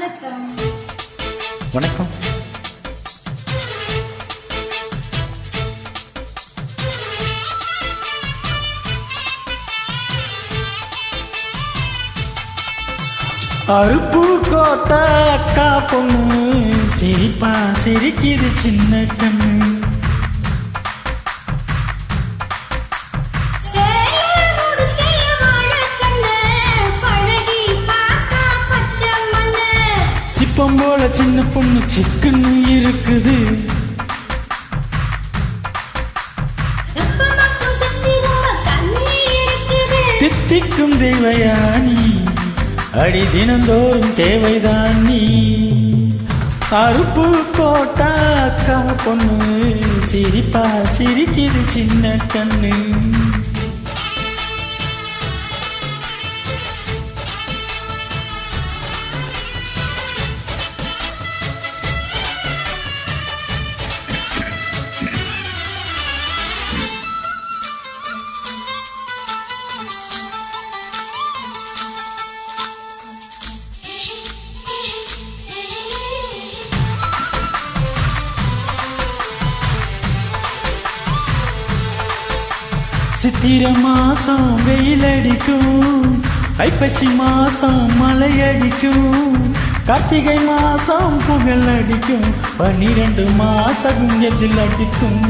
வணக்கம். வணக்கம். அருப்பு கோட்டை அக்கா பொண்ணு சிரிப்பா சிரிக்குது சின்ன கண்ணு. சிப்பம் போல சின்ன பொண்ணு சிக்குன்னு இருக்குது. தித்திக்கும் தெய்வயானி அடி தினந்தோறும் தேவைதான் நீ. அருப்பு கோட்டா அக்கா பொண்ணு சிரிப்பா சிரிக்குது சின்ன கண்ணு. சித்திர மாசம் வெயில் அடிக்கும், ஐப்பசி மாசம் மழை அடிக்கும், கார்த்திகை மாசம் புகழ் அடிக்கும், 12 மாசம் எதில் அடிக்கும்.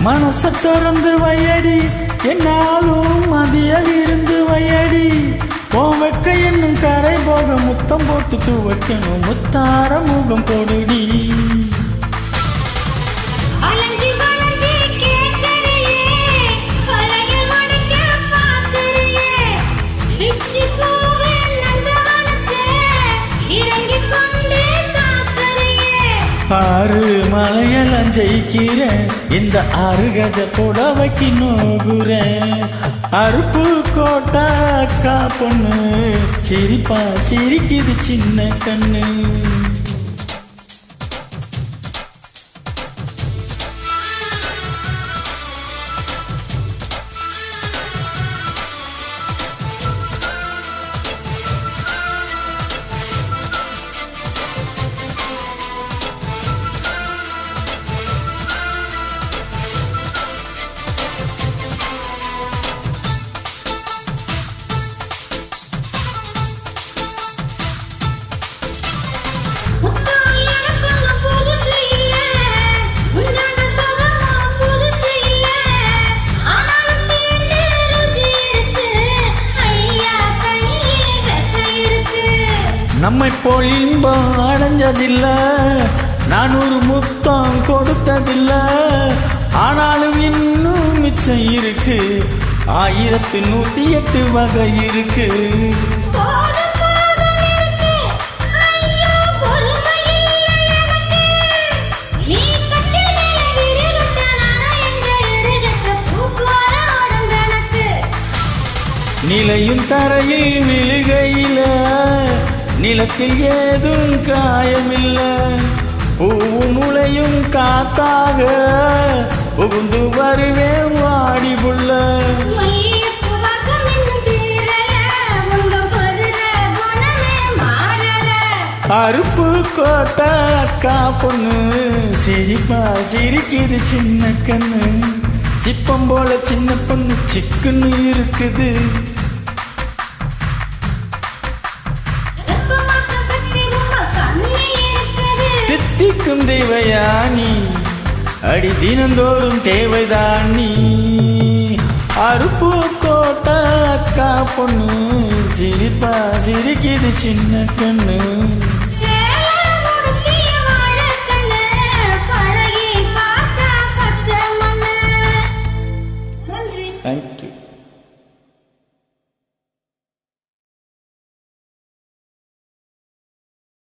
மனச திறந்து வையடி என்னாலும் மதியில் இருந்து வையடி. போவக்க என்னும் கரை போக முத்தம் போட்டு துவைக்கணும், முத்தார முகம் போடுடி. ஆறு மலையெல்லாம் ஜெயிக்கிறேன், இந்த அருகத புடவைக்கு நோகுறேன். அருப்பு கோட்டா அக்கா பொண்ணு சிரிப்பா சிரிக்குது சின்ன கண்ணு. நம்மை போல் இன்பம் அடைஞ்சதில்ல, 400 முத்தம் கொடுத்ததில்ல, ஆனாலும் இன்னும் மிச்சம் இருக்கு, 1108 வகை இருக்கு. நிலையும் தரையில் விழுகையில நிலத்தில் ஏதும் காயமில்லை, பூவும் நுழையும் காத்தாக புகுந்து வருவேன் வாடி புள்ள. அருப்பு கோட்டை அக்கா பொண்ணு சிரிப்பா சிரிக்குது சின்ன கண்ணு. சிப்பம் போல சின்ன பொண்ணு சிக்குன்னு இருக்குது. தித்திக்கும் தெய்வயானி அடி தினந்தோறும் தேவைதான் நீ. அருப்பு கோட்டை அக்கா பொண்ணு சிரிப்பா சிரிக்குது சின்ன கண்ணு.